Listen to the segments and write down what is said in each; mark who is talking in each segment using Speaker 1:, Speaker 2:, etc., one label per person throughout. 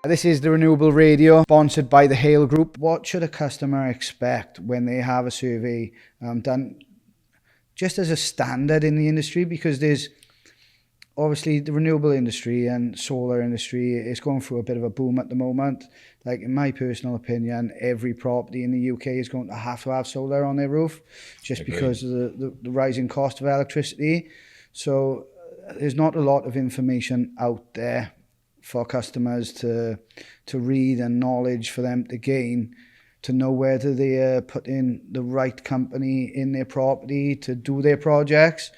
Speaker 1: This is the Renewable Radio, sponsored by the Hale Group. What should a customer expect when they have a survey done just as a standard in the industry? Because there's obviously the renewable industry and solar industry is going through a bit of a boom at the moment. Like, in my personal opinion, every property in the UK is going to have solar on their roof just
Speaker 2: Agreed.
Speaker 1: because of the rising cost of electricity. So there's not a lot of information out there for customers to read and knowledge for them to gain, to know whether they put in the right company in their property to do their projects.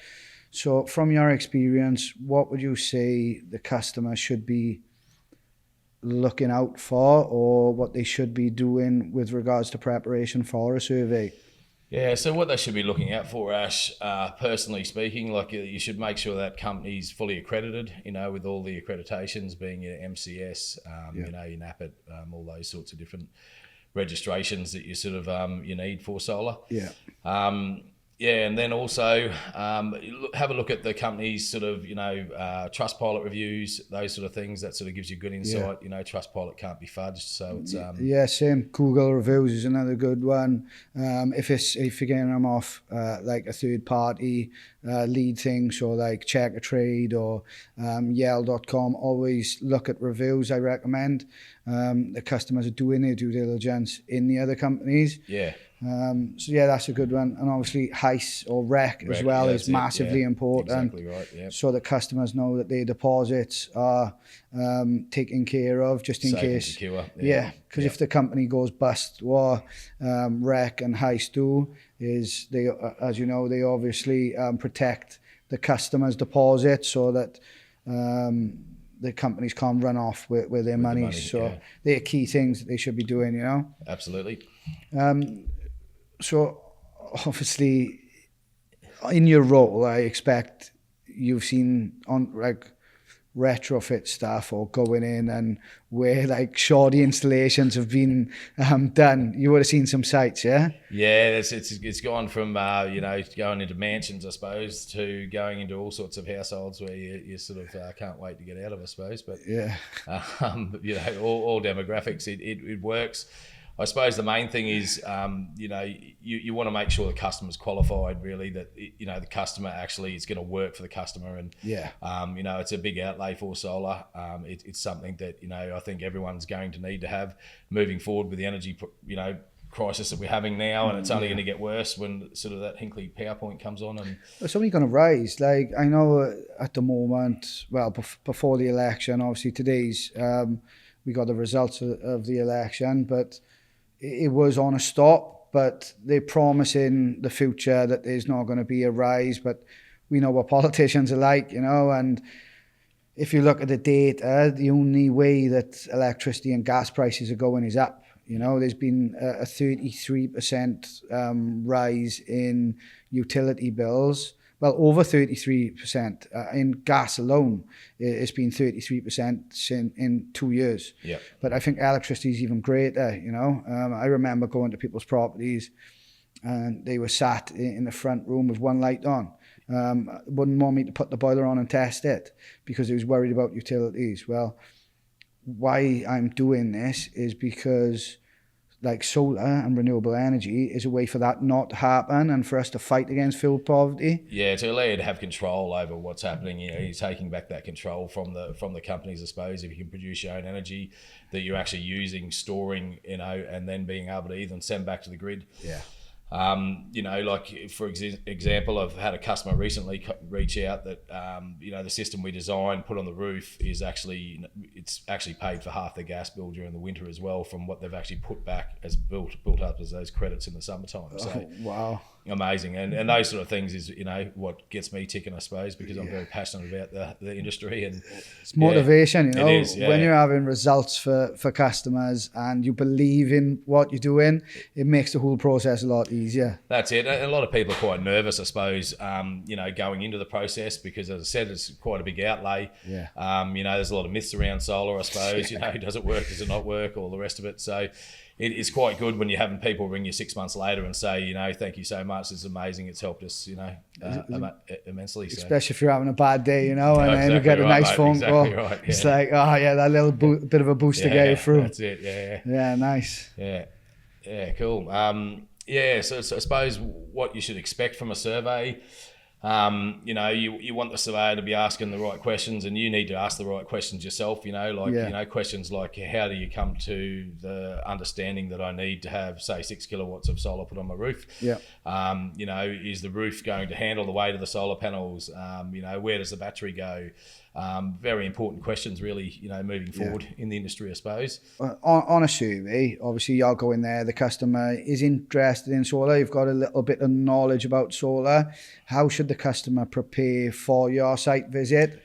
Speaker 1: So from your experience, what would you say the customer should be looking out for, or what they should be doing with regards to preparation for a survey?
Speaker 2: Yeah, so what they should be looking out for, Ash, personally speaking, like, you should make sure that company's fully accredited, with all the accreditations, being your MCS, your NAPIT, all those sorts of different registrations that you sort of you need for solar.
Speaker 1: Yeah.
Speaker 2: And then also have a look at the company's sort of, Trustpilot reviews, those sort of things. That sort of gives you good insight. Trustpilot can't be fudged, so it's
Speaker 1: same. Google reviews is another good one. If you're getting them off like a third party lead thing, so like Check a Trade or Yell.com, always look at reviews. I recommend the customers are doing their due diligence in the other companies.
Speaker 2: Yeah.
Speaker 1: That's a good one. And obviously HICE or REC as well is massively important.
Speaker 2: Exactly right, yeah.
Speaker 1: So that customers know that their deposits are taken care of, just in
Speaker 2: Safe
Speaker 1: case.
Speaker 2: and secure.
Speaker 1: Because if the company goes bust, what REC and HICE do is they, as you know, they obviously protect the customer's deposit so that the companies can't run off with their money. So they're key things that they should be doing,
Speaker 2: Absolutely.
Speaker 1: So obviously in your role, I expect you've seen on like retrofit stuff or going in and where like shoddy installations have been done. You would have seen some sites, yeah?
Speaker 2: Yeah, it's gone from going into mansions, I suppose, to going into all sorts of households where you sort of can't wait to get out of, I suppose. But all demographics, it works. I suppose the main thing is, you want to make sure the customer's qualified, really, that, the customer actually is going to work for the customer. And, it's a big outlay for solar. It's something that, I think everyone's going to need to have moving forward with the energy, crisis that we're having now. And it's only going to get worse when sort of that Hinkley power point comes on. And
Speaker 1: it's only going to rise. Like, I know at the moment, well, before the election, obviously today's, we got the results of the election, but it was on a stop, but they're promising the future that there's not going to be a rise. But we know what politicians are like, and if you look at the data, the only way that electricity and gas prices are going is up. There's been a 33% rise in utility bills. Well, over 33% in gas alone. It's been 33% in 2 years.
Speaker 2: Yeah.
Speaker 1: But I think electricity is even greater, I remember going to people's properties and they were sat in the front room with one light on. Wouldn't want me to put the boiler on and test it because they was worried about utilities. Well, why I'm doing this is because like solar and renewable energy is a way for that not to happen and for us to fight against fuel poverty.
Speaker 2: Yeah, to allow you to have control over what's happening. You're taking back that control from the companies, I suppose. If you can produce your own energy that you're actually using, storing, and then being able to even send back to the grid.
Speaker 1: Yeah.
Speaker 2: Like for example, I've had a customer recently reach out that, the system we designed, put on the roof is actually paid for half their gas bill during the winter as well from what they've actually put back as built up as those credits in the summertime. So
Speaker 1: wow.
Speaker 2: Amazing. And those sort of things is, what gets me ticking, I suppose, because I'm very passionate about the industry. And
Speaker 1: it's motivation,
Speaker 2: It is,
Speaker 1: when you're having results for customers and you believe in what you're doing, it makes the whole process a lot easier.
Speaker 2: That's it. A lot of people are quite nervous, I suppose, going into the process because, as I said, it's quite a big outlay.
Speaker 1: Yeah.
Speaker 2: There's a lot of myths around solar, I suppose. You know, does it work? Does it not work? All the rest of it. So it's quite good when you're having people ring you 6 months later and say, you know, thank you so much. This is amazing. It's helped us, you know, immensely. So.
Speaker 1: Especially if you're having a bad day, you know, and then you get a nice phone call. Right, yeah. It's like, oh yeah, that little bit of a boost to get you through.
Speaker 2: That's it. Yeah.
Speaker 1: Yeah, nice.
Speaker 2: Yeah, cool. So I suppose what you should expect from a survey. You know, you want the surveyor to be asking the right questions, and you need to ask the right questions yourself, you know, like, you know, questions like, how do you come to the understanding that I need to have, say, 6 kilowatts of solar put on my roof?
Speaker 1: Yeah.
Speaker 2: You know, is the roof going to handle the weight of the solar panels? You know, where does the battery go? Very important questions, really, you know, moving forward in the industry, I suppose.
Speaker 1: On a survey, obviously you'll go in there, the customer is interested in solar, you've got a little bit of knowledge about solar. How should the customer prepare for your site visit?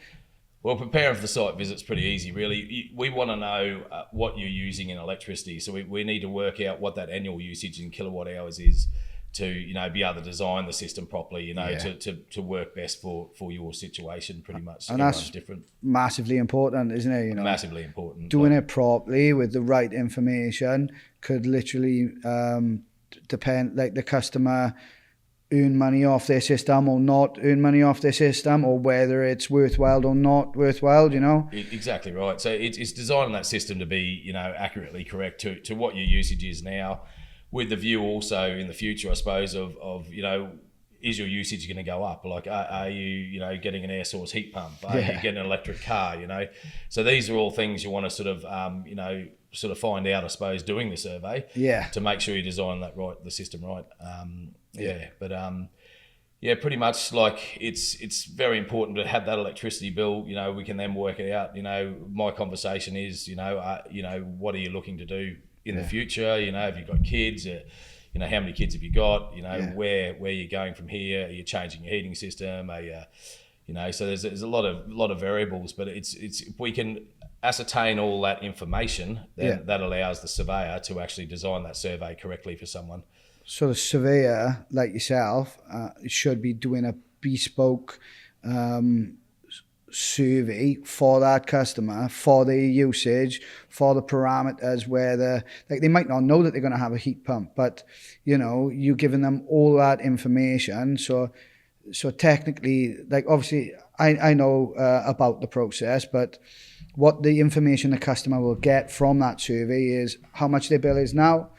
Speaker 2: Well, preparing for the site visit's pretty easy, really. We want to know what you're using in electricity. So we need to work out what that annual usage in kilowatt hours is, to, you know, be able to design the system properly, you know, to work best for your situation, pretty much.
Speaker 1: And that's different. Massively important, isn't it? You know,
Speaker 2: massively important.
Speaker 1: Doing it properly with the right information could literally depend, like the customer earn money off their system or not earn money off their system, or whether it's worthwhile or not worthwhile, you know?
Speaker 2: Exactly right. So it's designing that system to be, you know, accurately correct to what your usage is now, with the view also in the future, I suppose, of you know, is your usage going to go up? Like, are you, you know, getting an air source heat pump? Are you getting an electric car, you know? So these are all things you want to sort of, you know, sort of find out, I suppose, doing the survey. To make sure you design that right, the system right. Pretty much, like, it's very important to have that electricity bill. You know, we can then work it out. You know, my conversation is, you know, what are you looking to do in the future? You know, have you got kids? You know, how many kids have you got? You know, where you're going from here? Are you changing your heating system? Are you, you know, so there's a lot of variables, but it's if we can ascertain all that information, then that allows the surveyor to actually design that survey correctly for someone.
Speaker 1: So the surveyor, like yourself, should be doing a bespoke survey for that customer, for their usage, for the parameters where they might not know that they're going to have a heat pump, but, you know, you're giving them all that information. So technically, like, obviously I know about the process, but what the information the customer will get from that survey is how much their bill is now,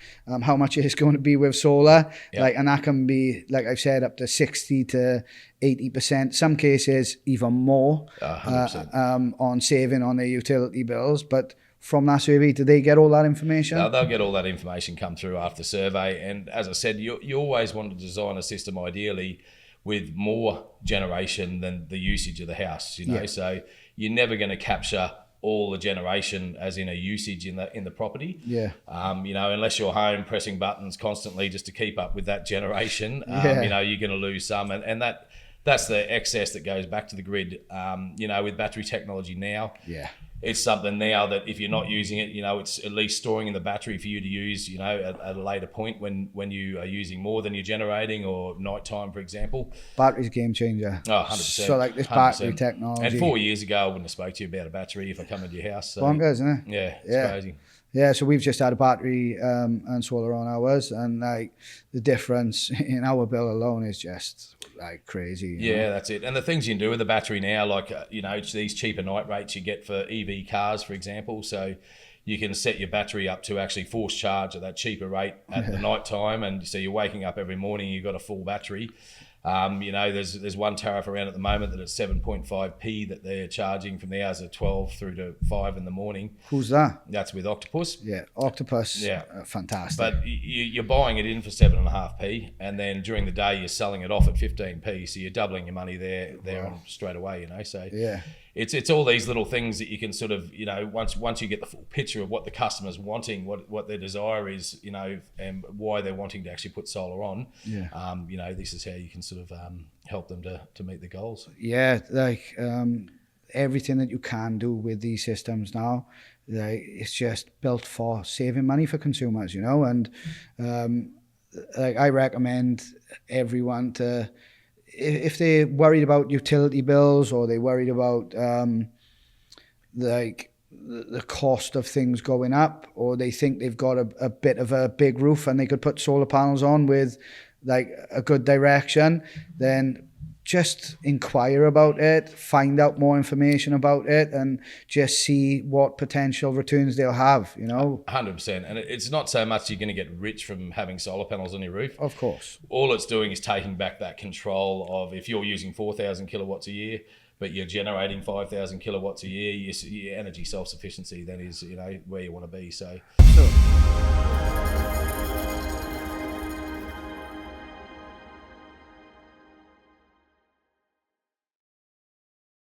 Speaker 1: how much it is going to be with solar, like, and that can be, like I've said, up to 60 to 80%, some cases even more, on saving on their utility bills. But from that survey, do they get all that information?
Speaker 2: They'll get all that information come through after the survey. And as I said, you always want to design a system ideally with more generation than the usage of the house, you know. So you're never going to capture all the generation as in a usage in the property. You know, unless you're home pressing buttons constantly just to keep up with that generation, you know, you're going to lose some, and that's the excess that goes back to the grid. You know, with battery technology now, it's something now that if you're not using it, you know, it's at least storing in the battery for you to use, you know, at a later point when you are using more than you're generating, or nighttime, for example.
Speaker 1: Battery's a game changer.
Speaker 2: Oh, 100%.
Speaker 1: So like this 100%. Battery technology.
Speaker 2: And 4 years ago, I wouldn't have spoke to you about a battery if I come into your house. So,
Speaker 1: bonkers, isn't it?
Speaker 2: Yeah, it's crazy.
Speaker 1: Yeah, so we've just had a battery and solar on ours, and like the difference in our bill alone is just like crazy. You know?
Speaker 2: That's it. And the things you can do with the battery now, like, you know, these cheaper night rates you get for EV cars, for example. So you can set your battery up to actually force charge at that cheaper rate at the night time. And so you're waking up every morning, you've got a full battery. You know, there's one tariff around at the moment that it's 7.5p that they're charging from the hours of 12 through to 5 in the morning.
Speaker 1: Who's that?
Speaker 2: That's with Octopus.
Speaker 1: Yeah, Octopus. Yeah, fantastic.
Speaker 2: But you're buying it in for 7.5p, and then during the day you're selling it off at 15p. So you're doubling your money there and straight away. You know, so it's all these little things that you can sort of, you know, once you get the full picture of what the customer's wanting, what their desire is, you know, and why they're wanting to actually put solar on. You know, this is how you can sort of help them to meet the goals.
Speaker 1: Like everything that you can do with these systems now, like, it's just built for saving money for consumers, you know. And like, I recommend everyone to, if they're worried about utility bills, or they're worried about like the cost of things going up, or they think they've got a bit of a big roof and they could put solar panels on with like a good direction, then just inquire about it, find out more information about it, and just see what potential returns they'll have, you know.
Speaker 2: 100%. And it's not so much you're going to get rich from having solar panels on your roof.
Speaker 1: Of course.
Speaker 2: All it's doing is taking back that control of, if you're using 4,000 kilowatts a year, but you're generating 5,000 kilowatts a year, your energy self-sufficiency then is, you know, where you want to be. So.
Speaker 1: Sure.